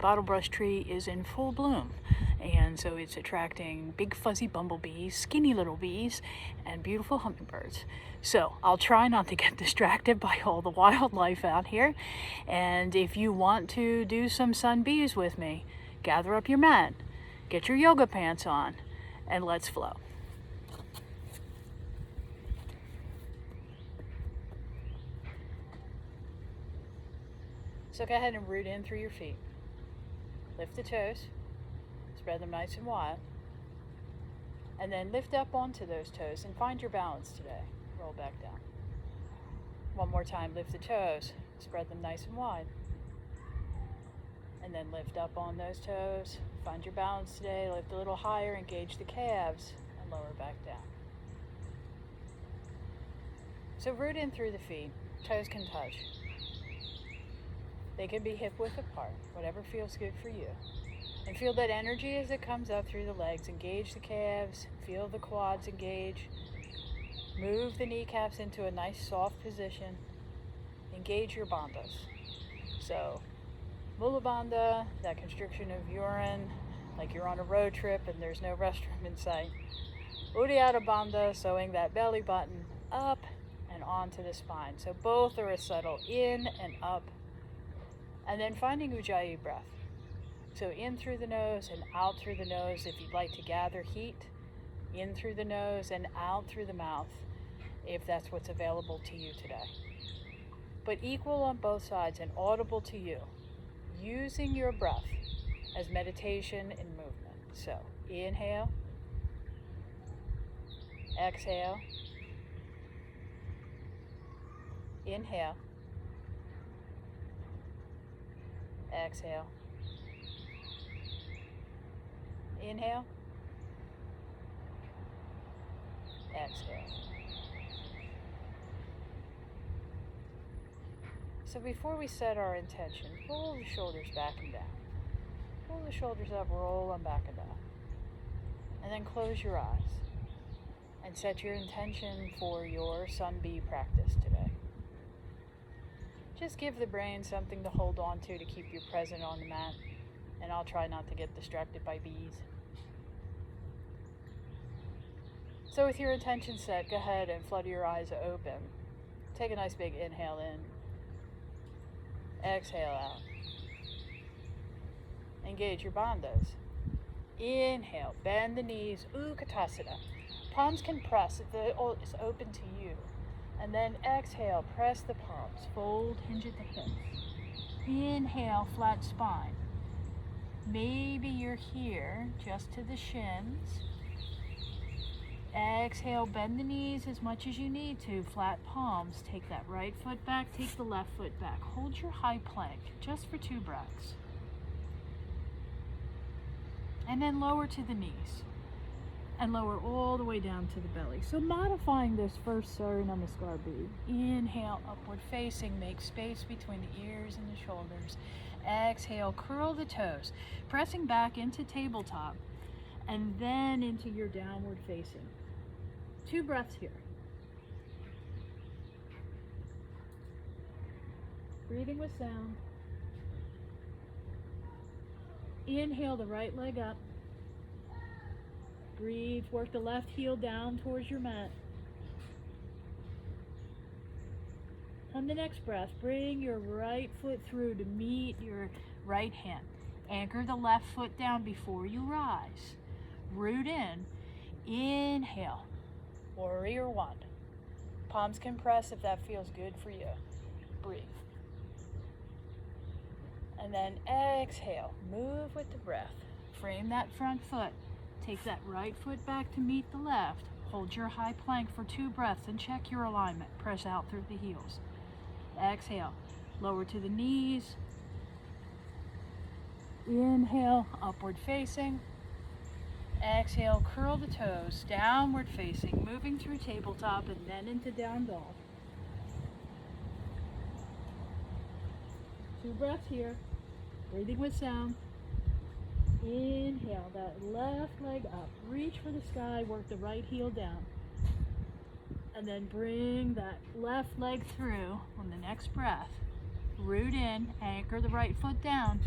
bottlebrush tree is in full bloom, and so it's attracting big fuzzy bumblebees, skinny little bees, and beautiful hummingbirds. So I'll try not to get distracted by all the wildlife out here, and if you want to do some sun bees with me, gather up your mat, get your yoga pants on, and let's flow. So go ahead and root in through your feet. Lift the toes, spread them nice and wide, and then lift up onto those toes and find your balance today. Roll back down. One more time, lift the toes, spread them nice and wide, and then lift up on those toes. Find your balance today, lift a little higher, engage the calves, and lower back down. So root in through the feet, toes can touch. They can be hip width apart, whatever feels good for you. And feel that energy as it comes up through the legs. Engage the calves, feel the quads engage. Move the kneecaps into a nice soft position. Engage your bandhas. So, Mula Bandha, that constriction of urine, like you're on a road trip and there's no restroom in sight. Uddiyana Bandha, sewing that belly button up and onto the spine. So both are a subtle in and up. And then finding Ujjayi breath. So in through the nose and out through the nose if you'd like to gather heat. In through the nose and out through the mouth if that's what's available to you today. But equal on both sides and audible to you. Using your breath as meditation and movement. So inhale, exhale, inhale, exhale, inhale, exhale. So before we set our intention, pull the shoulders back and down. Pull the shoulders up, roll them back and down. And then close your eyes and set your intention for your sun bee practice today. Just give the brain something to hold on to keep you present on the mat, and I'll try not to get distracted by bees. So with your intention set, go ahead and flutter your eyes open. Take a nice big inhale in. Exhale out. Engage your bandhas. Inhale, bend the knees, Utkatasana. Palms can press if it's open to you. And then exhale, press the palms, fold, hinge at the hips. Inhale, flat spine. Maybe you're here, just to the shins. Exhale, bend the knees as much as you need to, flat palms. Take that right foot back, take the left foot back. Hold your high plank, just for 2 breaths. And then lower to the knees. And lower all the way down to the belly. So modifying this first Surya Namaskar bee. Inhale, upward facing, make space between the ears and the shoulders. Exhale, curl the toes, pressing back into tabletop and then into your downward facing. 2 breaths here. Breathing with sound. Inhale the right leg up. Breathe, work the left heel down towards your mat. On the next breath, bring your right foot through to meet your right hand. Anchor the left foot down before you rise. Root in. Inhale, warrior 1. Palms can press if that feels good for you. Breathe. And then exhale, move with the breath. Frame that front foot. Take that right foot back to meet the left. Hold your high plank for 2 breaths and check your alignment. Press out through the heels. Exhale, lower to the knees. Inhale, upward facing. Exhale, curl the toes, downward facing, moving through tabletop and then into down dog. 2 breaths here, breathing with sound. Inhale, that left leg up, reach for the sky, work the right heel down. And then bring that left leg through on the next breath. Root in, anchor the right foot down.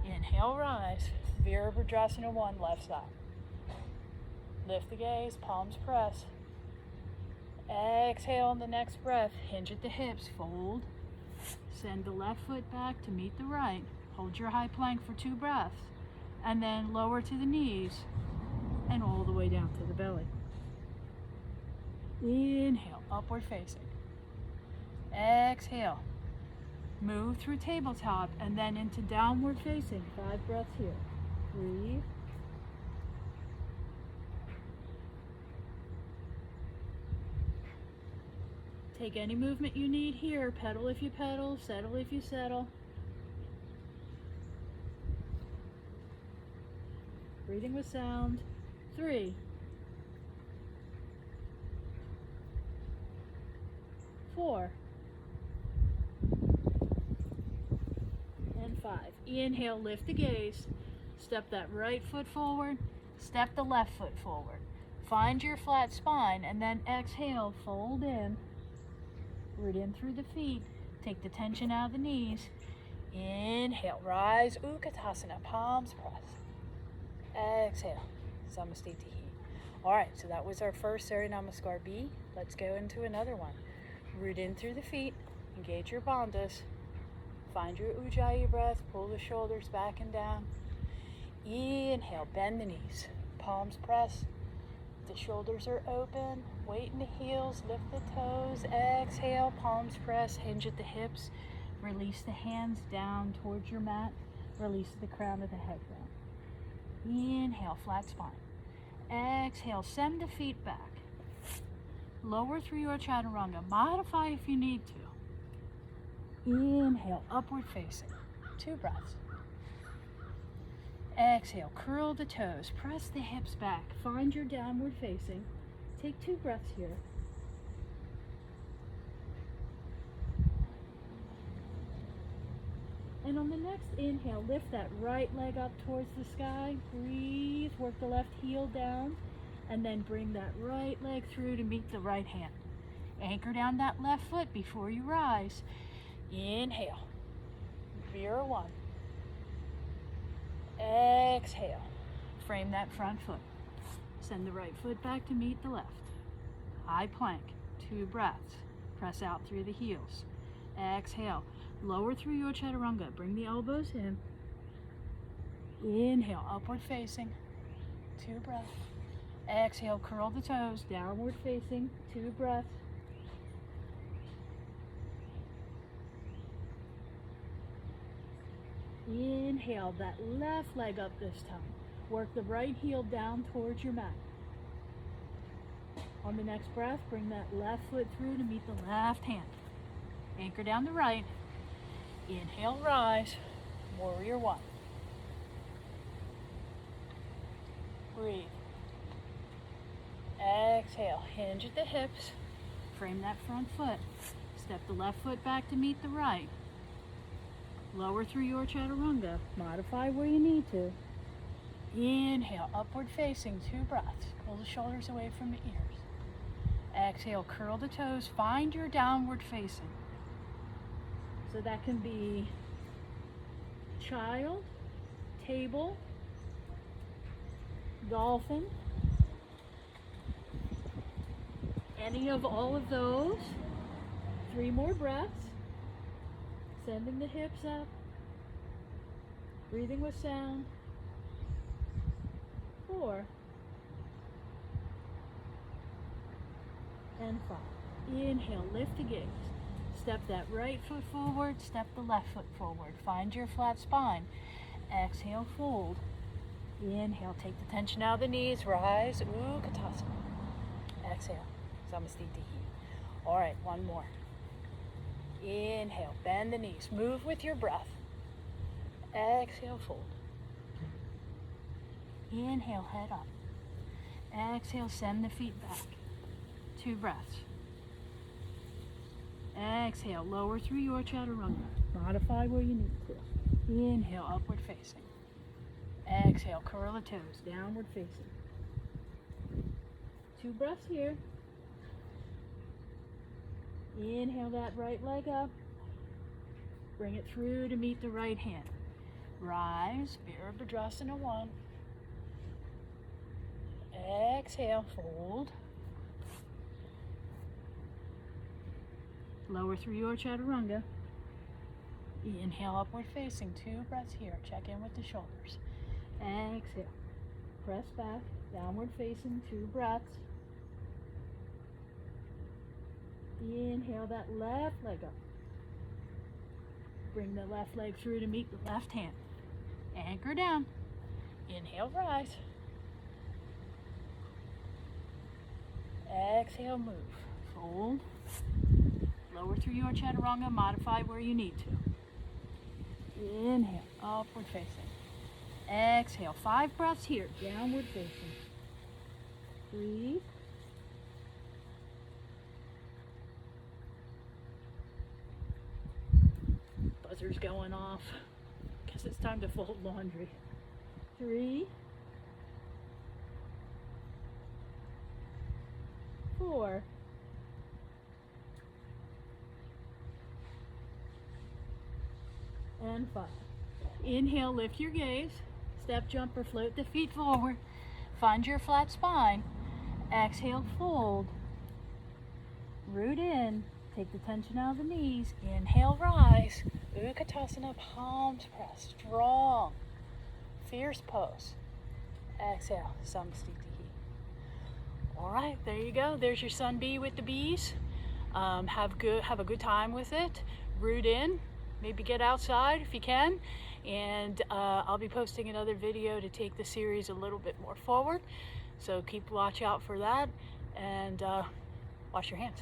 Inhale, rise. Virabhadrasana 1, left side. Lift the gaze, palms press. Exhale on the next breath. Hinge at the hips, fold. Send the left foot back to meet the right. Hold your high plank for 2 breaths. And then lower to the knees and all the way down to the belly. Inhale, upward facing. Exhale. Move through tabletop and then into downward facing. 5 breaths here. Breathe. Take any movement you need here. Pedal if you pedal, settle if you settle. Breathing with sound. 3, 4, and 5. Inhale, lift the gaze. Step that right foot forward. Step the left foot forward. Find your flat spine and then exhale, fold in. Root in through the feet. Take the tension out of the knees. Inhale, rise, Utkatasana, palms press. Exhale, Samastiti. All right, so that was our first Surya Namaskar B. Let's go into another one. Root in through the feet, engage your bandhas. Find your Ujjayi breath, pull the shoulders back and down. Inhale, bend the knees, palms press. The shoulders are open, weight in the heels, lift the toes. Exhale, palms press, hinge at the hips. Release the hands down towards your mat. Release the crown of the head down. Inhale, flat spine. Exhale, send the feet back. Lower through your chaturanga. Modify if you need to. Inhale, upward facing. 2 breaths. Exhale, curl the toes. Press the hips back. Find your downward facing. Take 2 breaths here. And on the next inhale, lift that right leg up towards the sky. Breathe, work the left heel down, and then bring that right leg through to meet the right hand. Anchor down that left foot before you rise. Inhale, Vira 1. Exhale, frame that front foot. Send the right foot back to meet the left. High plank, 2 breaths. Press out through the heels. Exhale, lower through your chaturanga. Bring the elbows in. Inhale, upward facing, 2 breaths. Exhale, curl the toes, downward facing, 2 breaths. Inhale, that left leg up this time. Work the right heel down towards your mat. On the next breath, bring that left foot through to meet the left hand. Anchor down the right. Inhale, rise, warrior 1. Breathe. Exhale, hinge at the hips. Frame that front foot. Step the left foot back to meet the right. Lower through your chaturanga. Modify where you need to. Inhale, upward facing, 2 breaths. Pull the shoulders away from the ears. Exhale, curl the toes. Find your downward facing. So that can be child, table, dolphin, any of all of those. 3 more breaths. Sending the hips up. Breathing with sound. 4. And 5. Inhale, lift the gaze. Step that right foot forward, step the left foot forward. Find your flat spine. Exhale, fold. Inhale, take the tension out of the knees, rise, Utkatasana. Exhale, Samastiti. All right, 1 more. Inhale, bend the knees, move with your breath. Exhale, fold. Inhale, head up. Exhale, send the feet back. 2 breaths. Exhale, lower through your chaturanga. Modify where you need to. Inhale, upward facing. Exhale, curl the toes, downward facing. 2 breaths here. Inhale that right leg up. Bring it through to meet the right hand. Rise, Virabhadrasana 1. Exhale, fold. Lower through your chaturanga. Inhale, upward facing, 2 breaths here. Check in with the shoulders. Exhale. Press back, downward facing, 2 breaths. Inhale that left leg up. Bring the left leg through to meet the left hand. Anchor down. Inhale, rise. Exhale, move. Fold. Lower through your chaturanga, modify where you need to. Inhale, upward facing. Exhale, 5 breaths here, downward facing. Breathe. Buzzer's going off. Guess it's time to fold laundry. 3, 4, and 5. Inhale, lift your gaze. Step, jump, or float the feet forward. Find your flat spine. Exhale, fold. Root in. Take the tension out of the knees. Inhale, rise. Utkatasana, palms pressed. Strong. Fierce pose. Exhale, Samastitihi. All right, there you go. There's your sun bee with the bees. Have a good time with it. Root in. Maybe get outside if you can. And I'll be posting another video to take the series a little bit more forward. So watch out for that, and wash your hands.